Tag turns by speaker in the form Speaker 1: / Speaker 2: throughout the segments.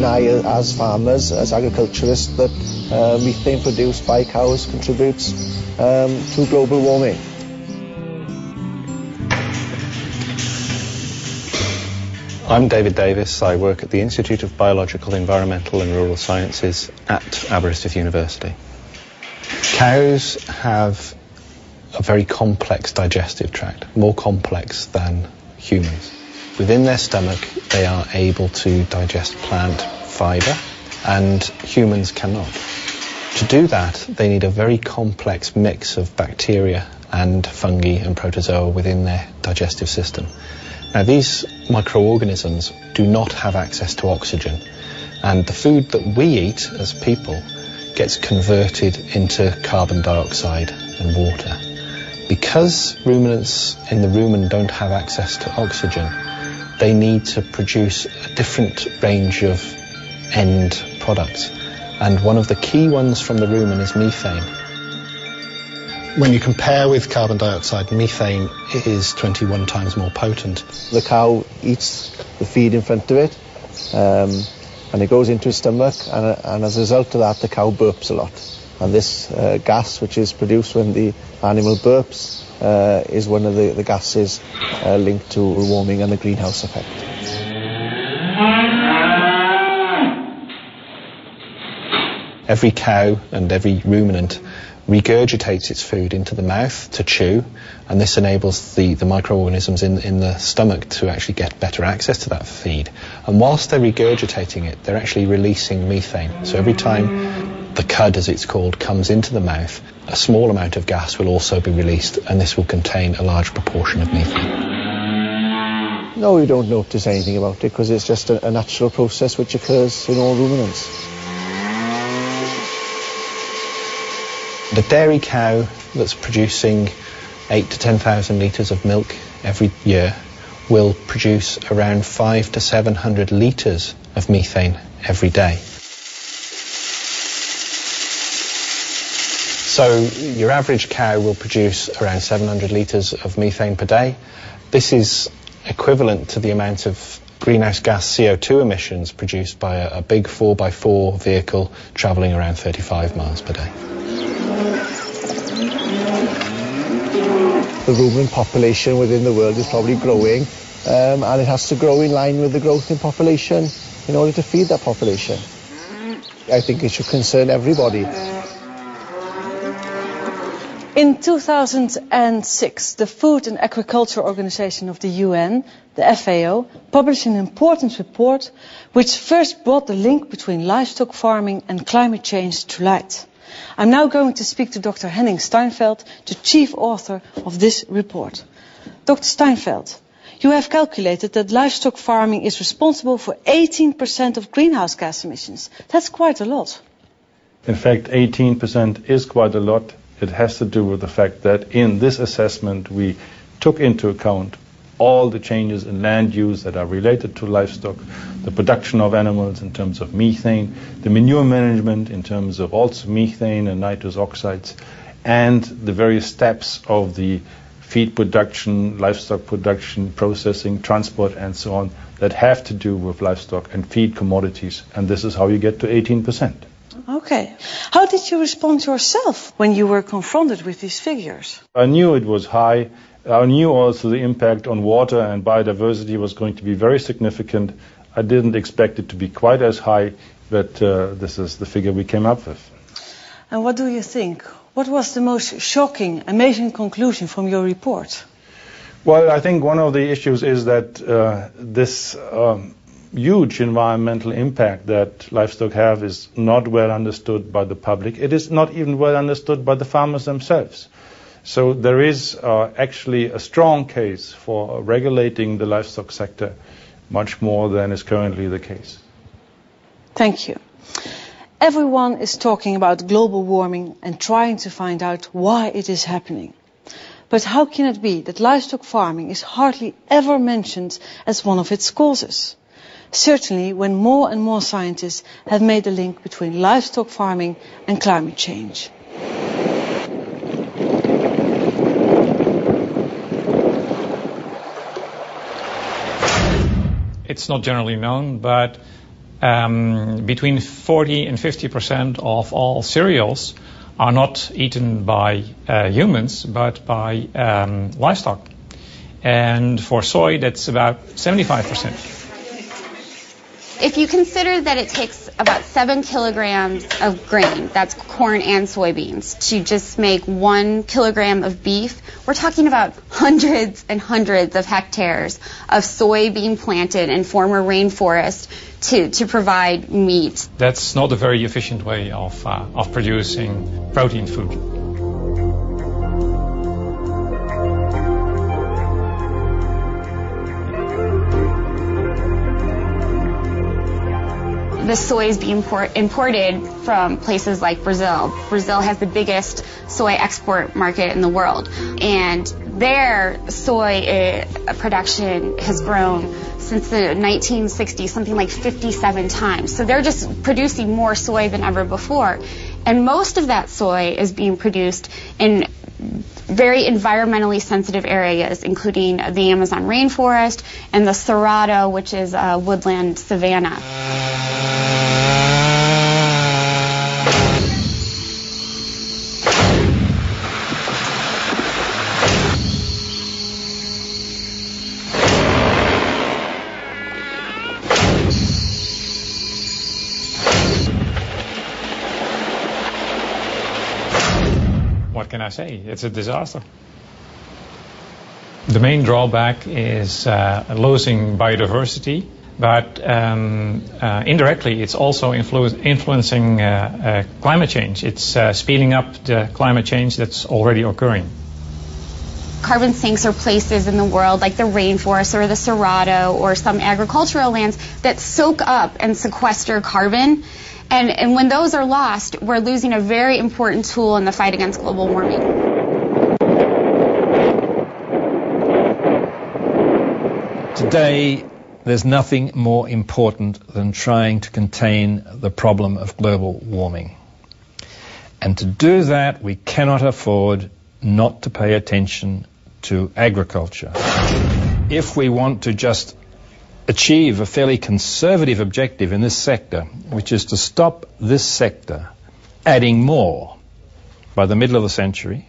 Speaker 1: deny as farmers, as agriculturists, that methane produced by cows contributes to global warming.
Speaker 2: I'm David Davis. I work at the Institute of Biological, Environmental and Rural Sciences at Everaert University. Cows have a very complex digestive tract, more complex than humans. Within their stomach, they are able to digest plant fibre, and humans cannot. To do that, they need a very complex mix of bacteria and fungi and protozoa within their digestive system. Now, these microorganisms do not have access to oxygen, and the food that we eat as people gets converted into carbon dioxide and water. Because ruminants in the rumen don't have access to oxygen, they need to produce a different range of end products, and one of the key ones from the rumen is methane. When you compare with carbon dioxide, methane is 21 times more potent.
Speaker 1: The cow eats the feed in front of it, and it goes into its stomach, and as a result of that, the cow burps a lot. And this gas, which is produced when the animal burps, is one of the gases linked to warming and the greenhouse effect.
Speaker 2: Every cow and every ruminant regurgitates its food into the mouth to chew, and this enables the microorganisms in the stomach to actually get better access to that feed. And whilst they're regurgitating it, they're actually releasing methane. So every time the cud, as it's called, comes into the mouth, a small amount of gas will also be released, and this will contain a large proportion of methane.
Speaker 1: No, you don't notice anything about it because it's just a natural process which occurs in all ruminants.
Speaker 2: The dairy cow that's producing 8 to 10,000 litres of milk every year will produce around 500 to 700 litres of methane every day. So your average cow will produce around 700 litres of methane per day. This is equivalent to the amount of greenhouse gas CO2 emissions produced by a big 4x4 vehicle travelling around 35 miles per day.
Speaker 1: The rumen population within the world is probably growing, and it has to grow in line with the growth in population in order to feed that population. I think it should concern everybody.
Speaker 3: In 2006, the Food and Agriculture Organization of the UN, the FAO, published an important report which first brought the link between livestock farming and climate change to light. I'm now going to speak to Dr. Henning Steinfeld, the chief author of this report. Dr. Steinfeld, you have calculated that livestock farming is responsible for 18% of greenhouse gas emissions. That's quite a lot.
Speaker 4: In fact, 18% is quite a lot. It has to do with the fact that in this assessment we took into account all the changes in land use that are related to livestock, the production of animals in terms of methane, the manure management in terms of also methane and nitrous oxides, and the various steps of the feed production, livestock production, processing, transport, and so on that have to do with livestock and feed commodities. And this is how you get to 18%.
Speaker 3: Okay. How did you respond yourself when you were confronted with these figures?
Speaker 4: I knew it was high. I knew also the impact on water and biodiversity was going to be very significant. I didn't expect it to be quite as high, but this is the figure we came up with.
Speaker 3: And what do you think? What was the most shocking, amazing conclusion from your report?
Speaker 4: Well, I think one of the issues is that this huge environmental impact that livestock have is not well understood by the public. It is not even well understood by the farmers themselves. So there is actually a strong case for regulating the livestock sector much more than is currently the case.
Speaker 3: Thank you. Everyone is talking about global warming and trying to find out why it is happening. But how can it be that livestock farming is hardly ever mentioned as one of its causes? Certainly when more and more scientists have made the link between livestock farming and climate change.
Speaker 5: It's not generally known, but between 40 and 50% of all cereals are not eaten by humans, but by livestock. And for soy, that's about 75%.
Speaker 6: If you consider that it takes about 7 kilograms of grain, that's corn and soybeans, to just make 1 kilogram of beef, we're talking about hundreds and hundreds of hectares of soy being planted in former rainforest to provide meat.
Speaker 5: That's not a very efficient way of producing protein food.
Speaker 6: The soy is being imported from places like Brazil. Brazil has the biggest soy export market in the world, and their soy production has grown since the 1960s, something like 57 times. So they're just producing more soy than ever before. And most of that soy is being produced in very environmentally sensitive areas, including the Amazon rainforest and the Cerrado, which is a woodland savanna.
Speaker 5: What can I say? It's a disaster. The main drawback is losing biodiversity, but indirectly it's also influencing climate change. It's speeding up the climate change that's already occurring.
Speaker 6: Carbon sinks are places in the world like the rainforest or the Cerrado or some agricultural lands that soak up and sequester carbon. And when those are lost, we're losing a very important tool in the fight against global warming.
Speaker 7: Today, there's nothing more important than trying to contain the problem of global warming. And to do that, we cannot afford not to pay attention to agriculture. If we want to just achieve a fairly conservative objective in this sector, which is to stop this sector adding more by the middle of the century,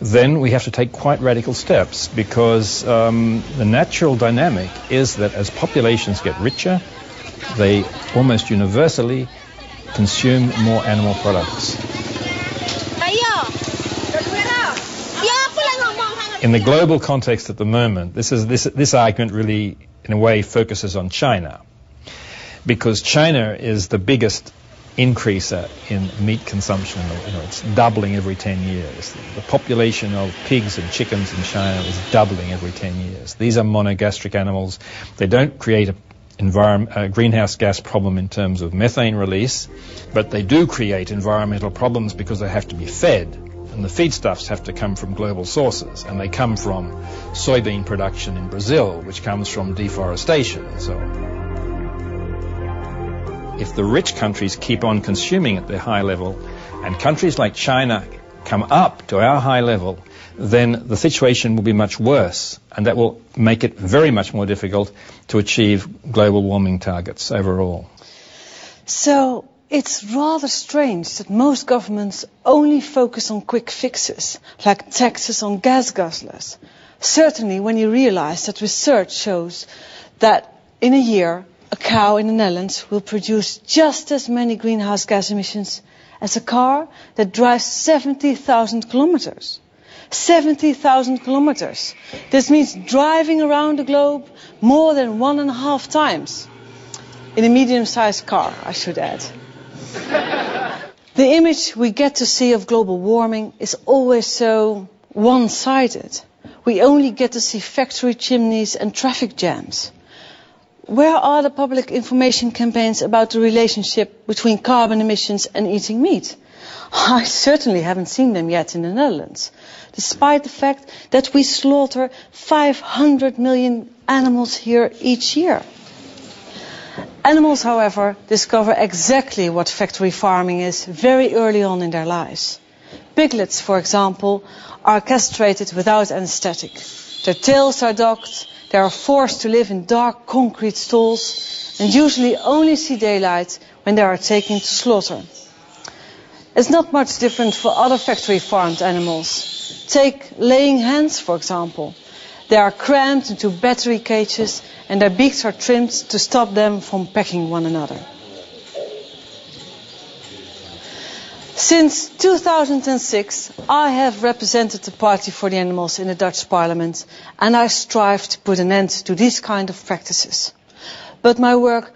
Speaker 7: then we have to take quite radical steps, because the natural dynamic is that as populations get richer, they almost universally consume more animal products. In the global context at the moment, this argument really, in a way, focuses on China, because China is the biggest increaser in meat consumption. It's doubling every 10 years. The population of pigs and chickens in China is doubling every 10 years. These are monogastric animals. They don't create a greenhouse gas problem in terms of methane release, but they do create environmental problems because they have to be fed. And the feedstuffs have to come from global sources, and they come from soybean production in Brazil, which comes from deforestation and so on. If the rich countries keep on consuming at their high level, and countries like China come up to our high level, then the situation will be much worse, and that will make it very much more difficult to achieve global warming targets overall.
Speaker 3: So it's rather strange that most governments only focus on quick fixes, like taxes on gas guzzlers. Certainly when you realize that research shows that in a year, a cow in the Netherlands will produce just as many greenhouse gas emissions as a car that drives 70,000 kilometers. 70,000 kilometers. This means driving around the globe more than 1.5 times. In a medium-sized car, I should add. The image we get to see of global warming is always so one-sided. We only get to see factory chimneys and traffic jams. Where are the public information campaigns about the relationship between carbon emissions and eating meat? I certainly haven't seen them yet in the Netherlands, despite the fact that we slaughter 500 million animals here each year. Animals, however, discover exactly what factory farming is very early on in their lives. Piglets, for example, are castrated without anesthetic. Their tails are docked, they are forced to live in dark concrete stalls, and usually only see daylight when they are taken to slaughter. It's not much different for other factory farmed animals. Take laying hens, for example. They are crammed into battery cages and their beaks are trimmed to stop them from pecking one another. Since 2006, I have represented the Party for the Animals in the Dutch Parliament, and I strive to put an end to these kind of practices. But my work